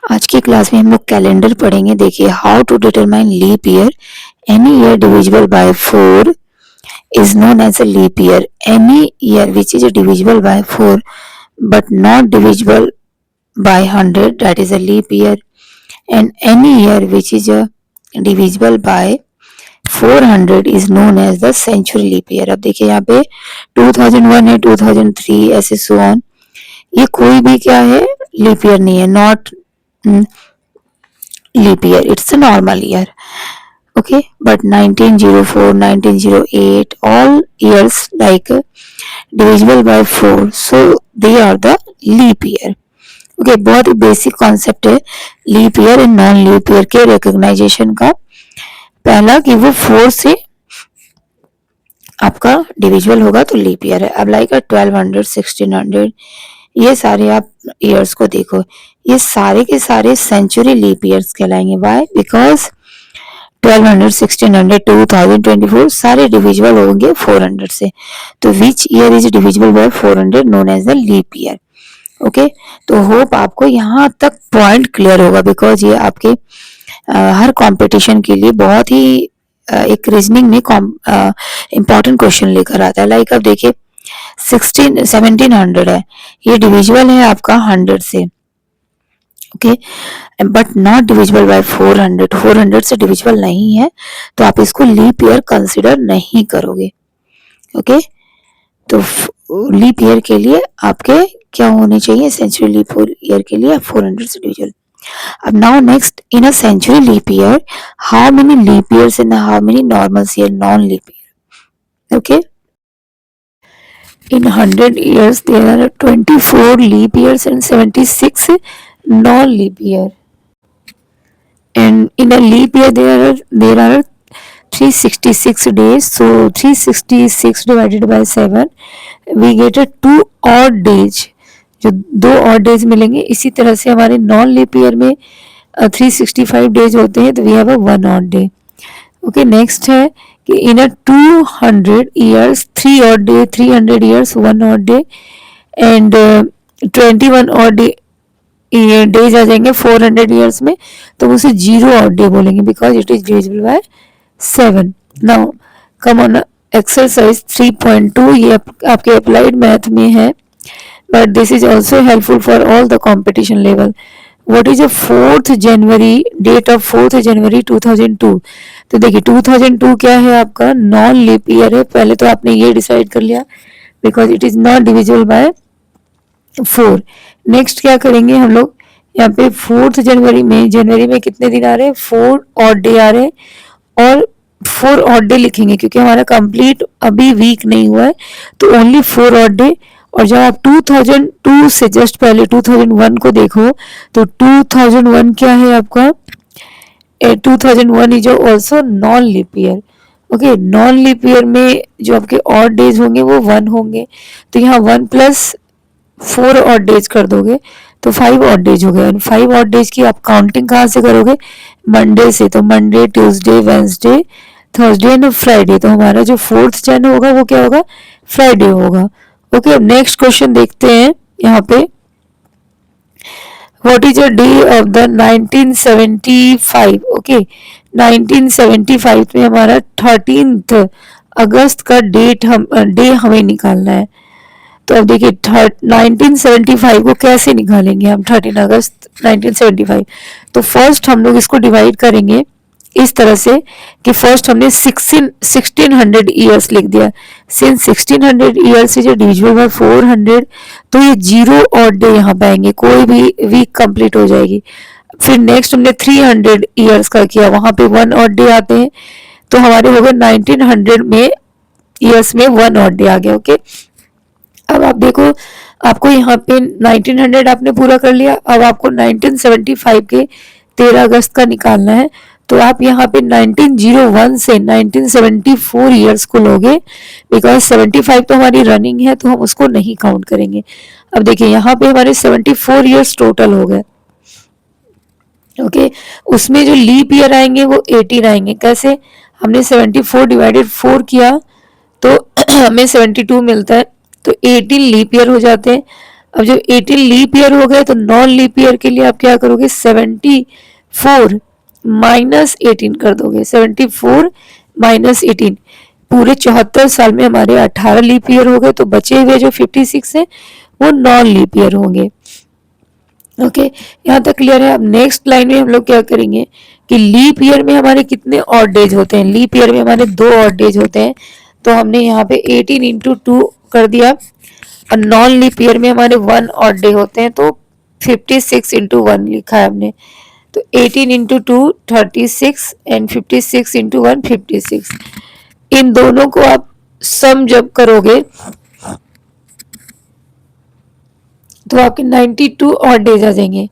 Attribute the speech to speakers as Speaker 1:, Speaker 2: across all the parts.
Speaker 1: आज की क्लास में हम लोग कैलेंडर पढ़ेंगे। देखिए, how to determine leap year. Any year divisible by 4 is known as a leap year. Any year which is divisible by 4 but not divisible by 100, that is a leap year. And any year which is divisible by 400 is known as the century leap year. अब देखिए यहाँ पे 2001 है, 2003 ऐसे so on, ये कोई भी क्या है, लीप ईयर नहीं है, not leap year, it's a normal year. Okay, but 1904, 1908, all years like divisible by 4, so they are the leap year. Okay, बहुत ही बेसिक कॉन्सेप्ट है leap year and non leap year के recognisation का। पहला कि वो 4 से आपका डिविजिबल होगा तो लीप ईयर है। अब लाइक 1200, 1600, ये सारे आप ईयर्स को देखो, ये सारे के सारे सेंचुरी लीप ईयर्स कहलाएंगे। वाई? बिकॉज 1200, 1600, 2024 सारे डिविजिबल होंगे 400 से। तो which year is divisible by 400 known as the leap year. Okay, तो होप आपको यहाँ तक पॉइंट क्लियर होगा, बिकॉज ये आपके हर कंपटीशन के लिए बहुत ही एक रीजनिंग में इम्पोर्टेंट क्वेश्चन लेकर आता है। लाइक अब देखिए 1700 है, ये डिविजिबल है आपका 100 से। Okay, but not divisible by 400, 400 से डिविजिबल नहीं है, तो आप इसको लीप ईयर कंसिडर नहीं करोगे। ओके, तो लीप ईयर के लिए आपके क्या होने चाहिए, सेंचुरी लीप ईयर के लिए 400 से डिविजिबल। अब now next, in a century leap year how many leap years and how many normal year, non leap year. Okay, in 100 years there are 24 leap years and 76 non-leap year, and in a leap year there are 366 days, so 366 divided by 7 we get a 2 odd days, जो 2 odd days मिलेंगे। इसी तरह से हमारे non leap year में 365 days होते हैं, तो we have a 1 odd day। Okay, next है कि in a 200 years 3 odd day, 300 years 1 odd day, and 21 odd days आ जाएंगे 400 years में, तो उसे 0 odd day बोलेंगे because it is divisible by 7। Now come on exercise 3.2, ये आपके अप्लाइड मैथ में है, but this is also helpful for all the competition level. What is a 4th January, date of 4th January 2002। तो देखिए 2002 क्या है आपका, नॉन लीप ईयर है। पहले तो आपने ये डिसाइड कर लिया because it is not divisible by 4। Next क्या करेंगे हम लोग, यहाँ पे 4th जनवरी में कितने दिन आ रहे हैं, 4 ऑड डे आ रहे हैं, और 4 ऑड डे लिखेंगे क्योंकि हमारा कंप्लीट अभी वीक नहीं हुआ है, तो ओनली 4 ऑड डे। और जब आप 2002 से जस्ट पहले 2001 को देखो, तो 2001 क्या है आपका, 2001 is also non leap year. Okay, non leap year में जो आपके ऑड डेज होंगे वो 1 होंगे, तो यहाँ 1 प्लस 4 ऑड डेज कर दोगे तो 5 ऑड डेज हो गए। और 5 ऑड डेज की आप काउंटिंग कहाँ से करोगे, मंडे से, तो Monday, Tuesday, Wednesday, Thursday and Friday, तो हमारा जो 4th जन होगा वो क्या होगा, फ्राइडे होगा। ओके, नेक्स्ट क्वेश्चन देखते हैं यहाँ पे, what is a day of the 1975। Okay, 1975 में हमारा 13 अगस्त का डे हमें निकालना है। तो अब देखिए 1975 को कैसे निकालेंगे हम, 13 अगस्त 1975। तो फर्स्ट हम लोग इसको डिवाइड करेंगे इस तरह से कि फर्स्ट हमने 1600 ईयर्स लिख दिया। सिंस 1600 ईयर्स से जो डिविजिबल बाय 400, तो ये 0 ऑड डे यहाँ पे आएंगे, कोई भी वीक कंप्लीट हो जाएगी। फिर नेक्स्ट हमने 300 ईयर्स का किया, वहां पे 1 ऑड डे आते हैं, तो हमारे हो गए 1900 में ईयर्स में 1 ऑड डे आ गया। ओके, अब आप देखो, आपको यहाँ पे 1900 आपने पूरा कर लिया, अब आपको 1975 के 13 अगस्त का निकालना है, तो आप यहाँ पे 1901 से 1974 ईयर्स को लोगे, बिकॉज 75 तो हमारी रनिंग है, तो हम उसको नहीं काउंट करेंगे। अब देखिए यहाँ पे हमारे 74 ईयर्स टोटल हो गए। ओके, उसमें जो लीप ईयर आएंगे वो 18 आएंगे। कैसे, हमने 74 डिवाइडेड 4 किया तो हमें 72 मिलता है, तो 18 लीप ईयर हो जाते हैं। अब जब 18 लीप ईयर हो गए तो नॉन लीप ईयर के लिए आप क्या करोगे, 74 माइनस 18 कर दोगे, 74 माइनस 18। पूरे 74 साल में हमारे 18 लीप ईयर हो गए, तो बचे हुए जो 56 है वो नॉन लीप ईयर होंगे। ओके, यहाँ तक क्लियर है। अब नेक्स्ट लाइन में हम लोग क्या करेंगे कि लीप ईयर में हमारे कितने ऑड डेज होते हैं, लीप ईयर में हमारे 2 ऑड डेज होते हैं, तो हमने यहाँ पे 18 इंटू 2 कर दिया। और नॉन लीप ईयर में हमारे 1 ऑड डे होते हैं, तो 56 इंटू 1 लिखा है हमने। तो 18 इंटू 2 36 एंड 56 इंटू 1 56। इन दोनों को आप सम जब करोगे तो आपके 92 ऑड डेज आ जाएंगे।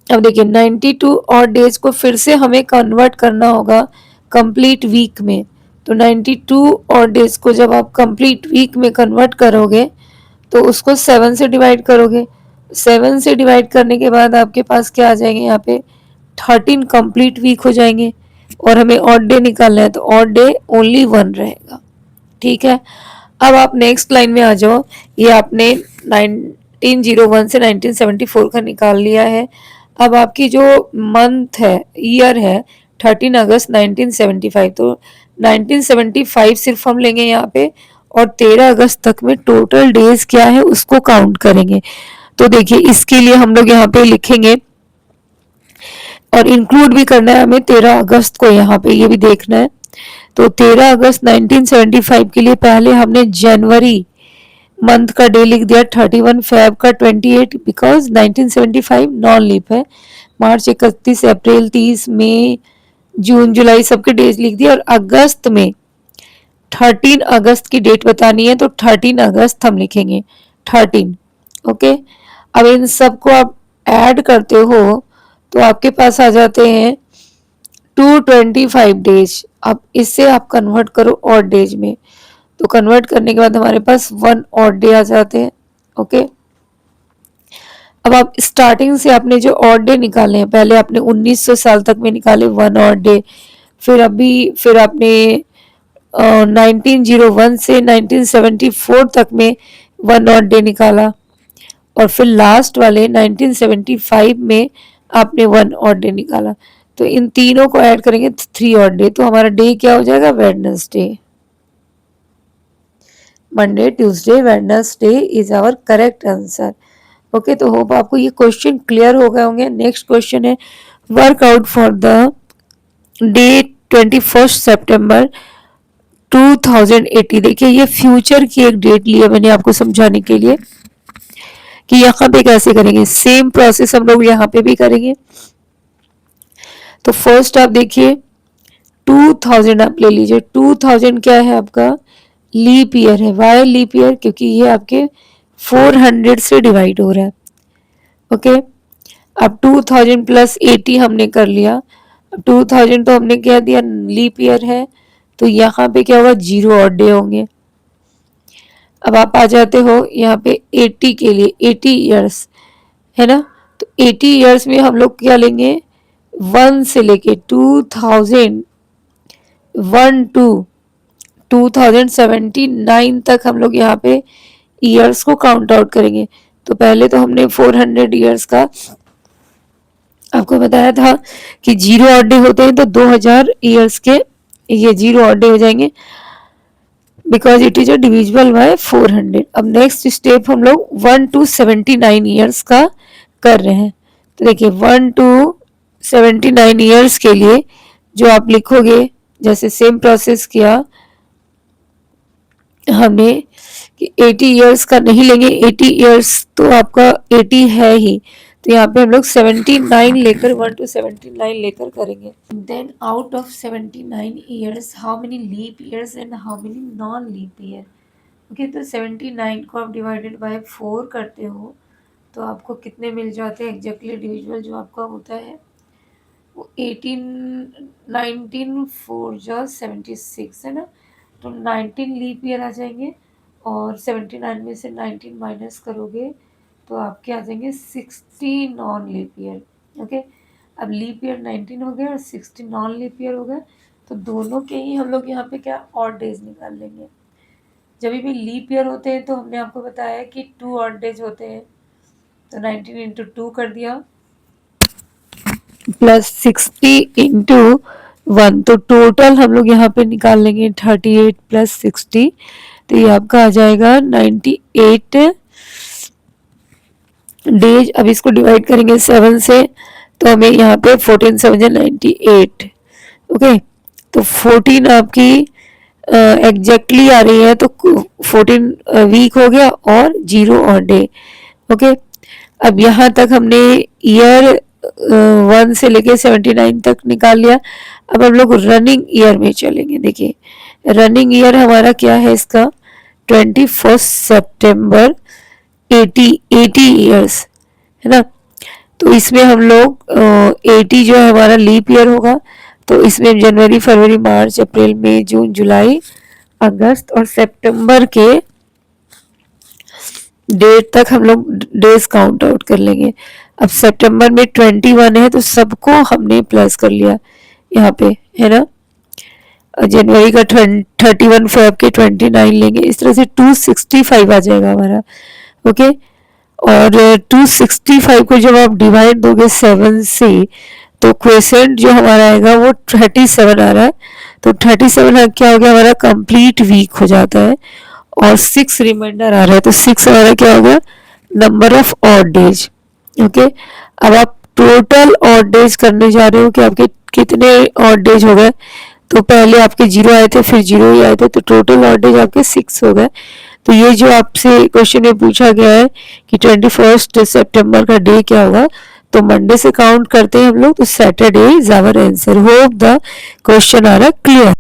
Speaker 1: अब देखिए 92 ऑड डेज को फिर से हमें कन्वर्ट करना होगा कंप्लीट वीक में। तो 92 ऑड डेज को जब आप कंप्लीट वीक में कन्वर्ट करोगे तो उसको 7 से डिवाइड करोगे। 7 से डिवाइड करने के बाद आपके पास क्या आ जाएंगे, यहाँ पे 13 कंप्लीट वीक हो जाएंगे। और हमें ऑड डे निकालना है, तो ऑड डे ओनली 1 रहेगा। ठीक है, अब आप नेक्स्ट लाइन में आ जाओ। ये आपने 1901 से 1974 का निकाल लिया है। अब आपकी जो मंथ है, ईयर है 13 अगस्त 1975, तो 1975 सिर्फ हम लेंगे यहाँ पे, और 13 अगस्त तक में टोटल डेज क्या है उसको काउंट करेंगे। तो देखिए इसके लिए हम लोग यहाँ पे लिखेंगे, और इंक्लूड भी करना है हमें 13 अगस्त को, यहाँ पे ये भी देखना है। तो 13 अगस्त 1975 के लिए पहले हमने जनवरी मंथ का डे लिख दिया, 31 फेब का 28, बिकॉज 1975 नॉन लीप है। मार्च 31, अप्रैल 30, मई जून जुलाई सबके डेज लिख दिए। और अगस्त में 13 अगस्त की डेट बतानी है, तो 13 अगस्त हम लिखेंगे 13। ओके, अब इन सबको आप ऐड करते हो तो आपके पास आ जाते हैं 225 डेज। अब इससे आप कन्वर्ट करो ऑड डेज में, तो कन्वर्ट करने के बाद हमारे पास 1 ऑड डे आ जाते हैं। ओके, अब आप स्टार्टिंग से आपने जो ऑड डे निकाले हैं, पहले आपने 1900 साल तक में निकाले 1 ऑड डे, फिर आपने 1901 से 1974 तक में 1 ऑड डे निकाला, और फिर लास्ट वाले 1975 में आपने 1 ऑड डे निकाला। तो इन तीनों को ऐड करेंगे 3 ऑड डे, तो हमारा डे क्या हो जाएगा, Wednesday. Monday, Tuesday, Wednesday is our correct answer. Okay, तो होप आपको ये क्वेश्चन क्लियर हो गए होंगे। नेक्स्ट क्वेश्चन है वर्कआउट फॉर द डे 21 सितंबर 2080। देखिए ये फ्यूचर की एक डेट ली है मैंने आपको समझाने के लिए कि यहाँ पे कैसे करेंगे। सेम प्रोसेस हम लोग यहाँ पे भी करेंगे। तो फर्स्ट आप देखिए 2000 आप ले लीजिए। 2000 क्या है आपका, लीप ईयर है। वाई लीप ईयर, क्योंकि ये आपके 400 से डिवाइड हो रहा है। ओके, अब 2000 प्लस 80 हमने कर लिया। अब 2000 तो हमने क्या दिया, लीप ईयर है, तो यहाँ पे क्या होगा, 0 ऑड डे होंगे। अब आप आ जाते हो यहाँ पे 80 के लिए, 80 ईयर्स है ना, तो 80 ईयर्स में हम लोग क्या लेंगे, 1 से लेके 2001 टू 2079 तक हम लोग यहाँ पे ईयर्स को काउंट आउट करेंगे। तो पहले तो हमने 400 ईयर्स का आपको बताया था कि 0 ऑड डे होते हैं, तो 2000 ईयर्स के ये 0 ऑड डे हो जाएंगे, because it is a divisible by 400। अब नेक्स्ट स्टेप हम लोग 1 टू 79 ईयर्स का कर रहे हैं। तो देखिए 1 टू 79 ईयर्स के लिए जो आप लिखोगे, जैसे सेम प्रोसेस किया हमने कि 80 ईयर्स का नहीं लेंगे, 80 ईयर्स तो आपका 80 है ही, तो यहाँ पे हम लोग 79 लेकर 1 टू 79 लेकर करेंगे। Then out of 79 years how many leap years and how many non leap year. Okay, तो 79 को आप डिवाइडेड बाय 4 करते हो तो आपको कितने मिल जाते हैं, एग्जैक्टली डिविजिबल जो आपका होता है वो 19 4 जा 76 है ना, तो 19 लीप ईयर आ जाएंगे, और 79 में से 19 माइनस करोगे तो आपके आ जाएंगे 60 नॉन लीप ईयर। ओके, अब लीप ईयर 19 हो गया और 60 नॉन लीप ईयर हो गया, तो दोनों के ही हम लोग यहाँ पे क्या ऑड डेज निकाल लेंगे। जब भी लीप ईयर होते हैं तो हमने आपको बताया कि 2 ऑड डेज होते हैं, तो 19 इंटू 2 कर दिया प्लस 60 इंटू 1, तो टोटल हम लोग यहाँ पे निकाल लेंगे 38 प्लस 60, तो ये आपका आ जाएगा 98 डेज। अब इसको डिवाइड करेंगे 7 से, तो हमें यहाँ पे 14 7 98। ओके, तो 14 आपकी एग्जैक्टली आ रही है, तो 14 वीक हो गया और 0 और डे। ओके, अब यहाँ तक हमने ईयर 1 से लेके 79 तक निकाल लिया। अब हम लोग रनिंग ईयर में चलेंगे। देखिए रनिंग ईयर हमारा क्या है, इसका 21 सितंबर 80 ईयर्स है ना। तो इसमें हम लोग 80 जो है हमारा लीप ईयर होगा, तो इसमें जनवरी फरवरी मार्च अप्रैल मई जून जुलाई अगस्त और सितंबर के डेट तक हम लोग डेज काउंट आउट कर लेंगे। अब सितंबर में 21 है, तो सबको हमने प्लस कर लिया यहाँ पे, है ना। जनवरी का 31, फेब के 29 लेंगे, इस तरह से 265 आ जाएगा हमारा। ओके, और 265 को जब आप डिवाइड दोगे 7 से, तो क्वेश्चन जो हमारा आएगा वो 37 आ रहा है। तो 37 क्या हो गया हमारा, कंप्लीट वीक हो जाता है, और 6 रिमाइंडर आ रहा है, तो 6 हमारा क्या हो गया, number of odd days. Okay, अब आप टोटल ऑड डेज करने जा रहे हो कि आपके कितने ऑड डेज हो गए। तो पहले आपके 0 आए थे, फिर 0 ही आए थे, तो टोटल ऑड डेज आपके 6 हो गए। तो ये जो आपसे क्वेश्चन में पूछा गया है कि 21 सितंबर का डे क्या होगा, तो मंडे से काउंट करते हैं हम लोग, तो Saturday is our answer. Hope the question are clear.